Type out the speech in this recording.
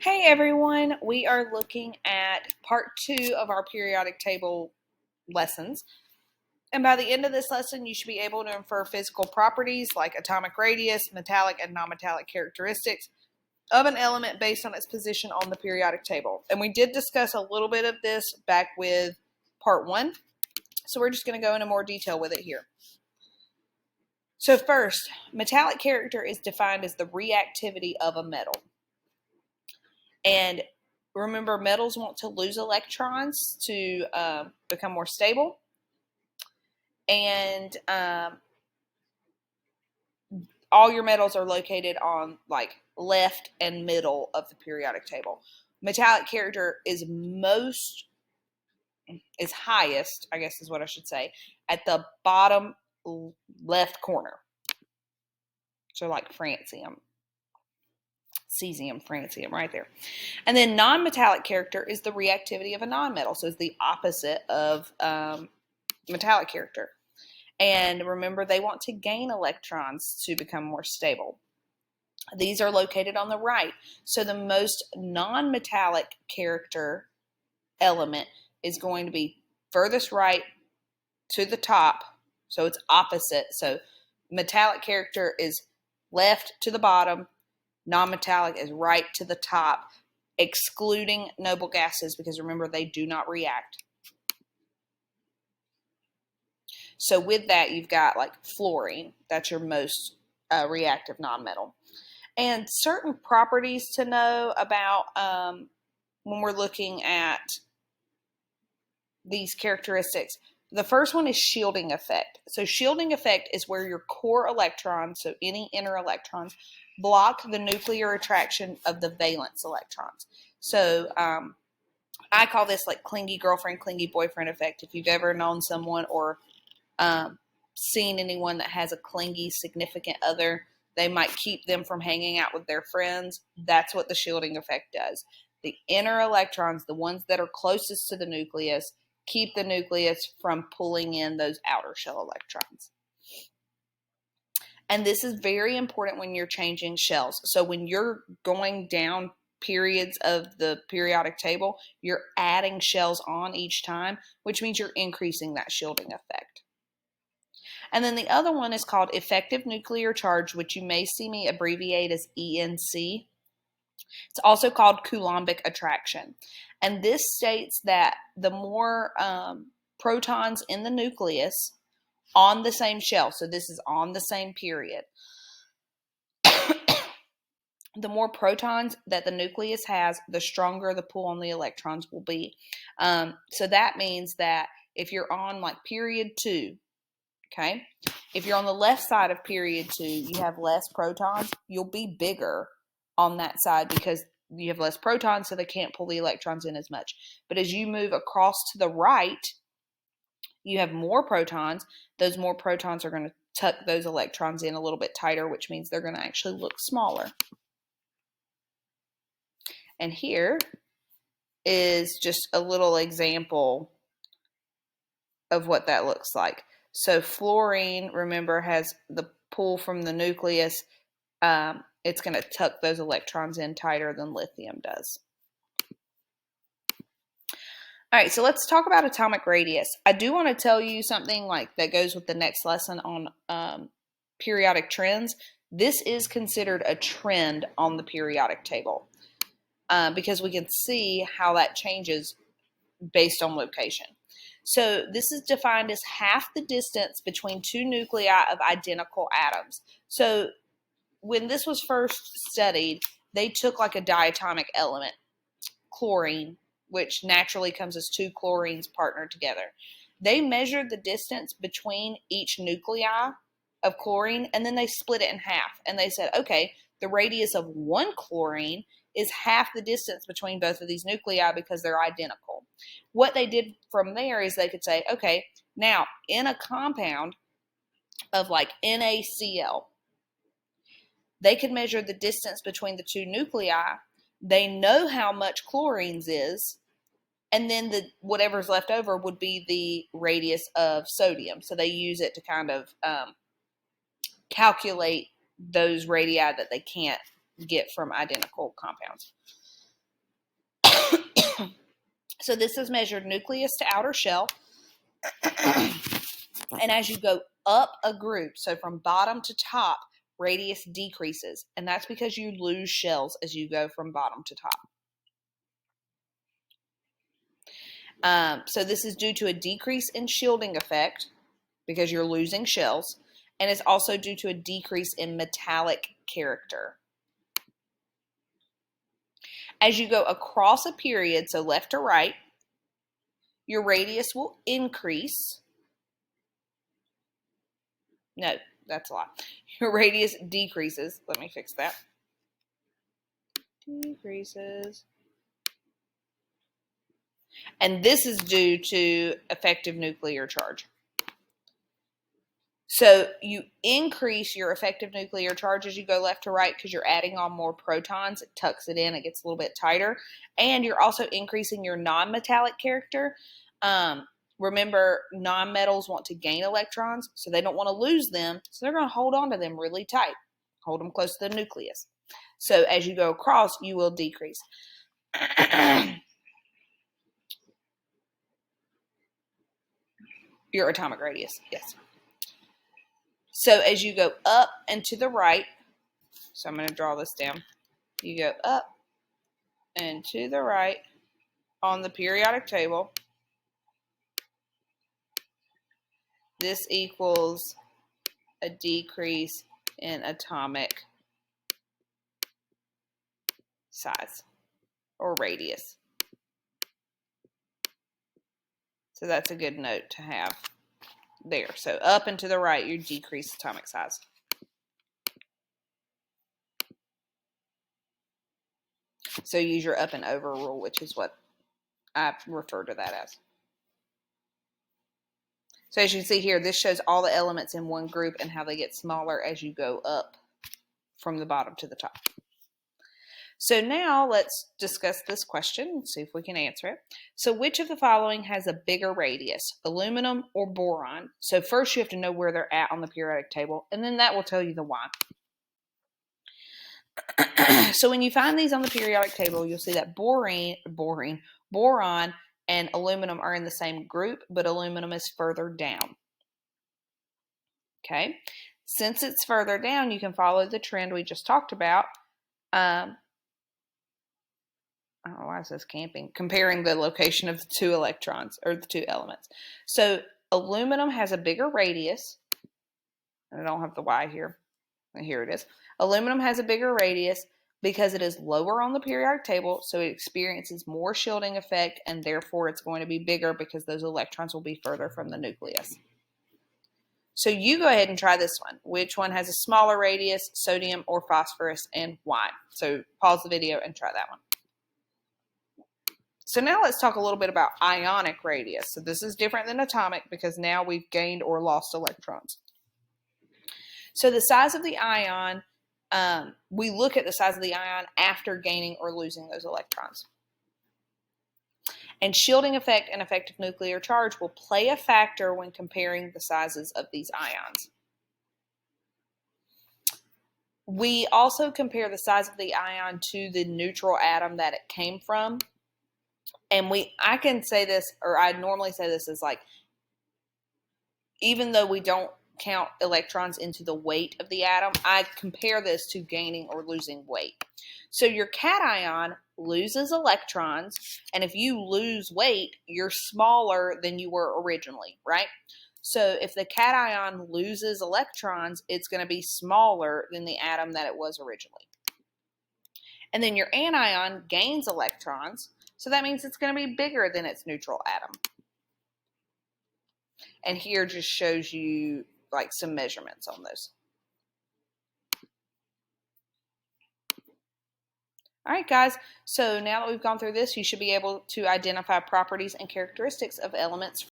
Hey everyone, we are looking at part 2 of our periodic table lessons. And by the end of this lesson, you should be able to infer physical properties like atomic radius, metallic and non-metallic characteristics of an element based on its position on the periodic table. And we did discuss a little bit of this back with part 1, so we're just going to go into more detail with it here. So first, metallic character is defined as the reactivity of a metal. And remember, metals want to lose electrons to become more stable. And all your metals are located on like left and middle of the periodic table. Metallic character is highest, I guess is what I should say, at the bottom left corner. So like francium. Cesium, francium, right there. And then non-metallic character is the reactivity of a non-metal. So it's the opposite of metallic character. And remember, they want to gain electrons to become more stable. These are located on the right. So the most non-metallic character element is going to be furthest right to the top. So it's opposite. So metallic character is left to the bottom. Non-metallic is right to the top, excluding noble gases, because remember, they do not react. So with that, you've got like fluorine. That's your most reactive nonmetal. And certain properties to know about when we're looking at these characteristics. The first one is shielding effect. So shielding effect is where your core electrons, so any inner electrons, block the nuclear attraction of the valence electrons. So I call this like clingy girlfriend, clingy boyfriend effect. If you've ever known someone or seen anyone that has a clingy significant other, they might keep them from hanging out with their friends. That's what the shielding effect does. The inner electrons, the ones that are closest to the nucleus, keep the nucleus from pulling in those outer shell electrons. And this is very important when you're changing shells. So when you're going down periods of the periodic table, you're adding shells on each time, which means you're increasing that shielding effect. And then the other one is called effective nuclear charge, which you may see me abbreviate as ENC. It's also called Coulombic attraction. And this states that the more protons in the nucleus on the same shell, so this is on the same period, the more protons that the nucleus has, the stronger the pull on the electrons will be. So that means that if you're on like period 2, okay, if you're on the left side of period 2, you have less protons, you'll be bigger on that side because you have less protons, so they can't pull the electrons in as much. But as you move across to the right, you have more protons. Those more protons are going to tuck those electrons in a little bit tighter, which means they're going to actually look smaller. And here is just a little example of what that looks like. So fluorine, remember, has the pull from the nucleus. It's going to tuck those electrons in tighter than lithium does. All right, so let's talk about atomic radius. I do want to tell you something like that goes with the next lesson on periodic trends. This is considered a trend on the periodic table because we can see how that changes based on location. So this is defined as half the distance between two nuclei of identical atoms. So when this was first studied, they took like a diatomic element, chlorine, which naturally comes as two chlorines partnered together. They measured the distance between each nuclei of chlorine, and then they split it in half. And they said, okay, the radius of one chlorine is half the distance between both of these nuclei because they're identical. What they did from there is they could say, okay, now in a compound of like NaCl, they could measure the distance between the two nuclei. They know how much chlorines is, and then whatever's left over would be the radius of sodium. So they use it to kind of calculate those radii that they can't get from identical compounds. So this is measured nucleus to outer shell. And as you go up a group, so from bottom to top, radius decreases. And that's because you lose shells as you go from bottom to top. So this is due to a decrease in shielding effect because you're losing shells. And it's also due to a decrease in metallic character. As you go across a period, so left to right, your radius will increase. No, that's a lot. Your radius decreases. Let me fix that. Decreases. And this is due to effective nuclear charge. So you increase your effective nuclear charge as you go left to right because you're adding on more protons. It tucks it in. It gets a little bit tighter. And you're also increasing your non-metallic character. Remember, nonmetals want to gain electrons, so they don't want to lose them. So they're going to hold on to them really tight. Hold them close to the nucleus. So as you go across, you will decrease. Your atomic radius, yes. So as you go up and to the right, so I'm going to draw this down. You go up and to the right on the periodic table. This equals a decrease in atomic size or radius. So that's a good note to have there. So up and to the right, you decrease atomic size. So use your up and over rule, which is what I refer to that as. So as you can see here, this shows all the elements in one group and how they get smaller as you go up from the bottom to the top. So now let's discuss this question and see if we can answer it. So which of the following has a bigger radius, aluminum or boron? So first you have to know where they're at on the periodic table, and then that will tell you the why. So when you find these on the periodic table, you'll see that boron and aluminum are in the same group, but aluminum is further down. Okay, since it's further down, you can follow the trend we just talked about. I don't know why it says camping. Comparing the location of the two electrons or the two elements. So aluminum has a bigger radius. I don't have the Y here. Here it is. Aluminum has a bigger radius because it is lower on the periodic table, so it experiences more shielding effect, and therefore it's going to be bigger because those electrons will be further from the nucleus. So you go ahead and try this one. Which one has a smaller radius, sodium or phosphorus, and why? So pause the video and try that one. So now let's talk a little bit about ionic radius. So this is different than atomic because now we've gained or lost electrons. So the size of the ion, we look at the size of the ion after gaining or losing those electrons. And shielding effect and effective nuclear charge will play a factor when comparing the sizes of these ions. We also compare the size of the ion to the neutral atom that it came from. And I can say this, or I normally say this as like, even though we don't count electrons into the weight of the atom, I compare this to gaining or losing weight. So your cation loses electrons, and if you lose weight, you're smaller than you were originally, right? So if the cation loses electrons, it's going to be smaller than the atom that it was originally. And then your anion gains electrons, so that means it's going to be bigger than its neutral atom. And here just shows you like some measurements on those. All right, guys. So now that we've gone through this, you should be able to identify properties and characteristics of elements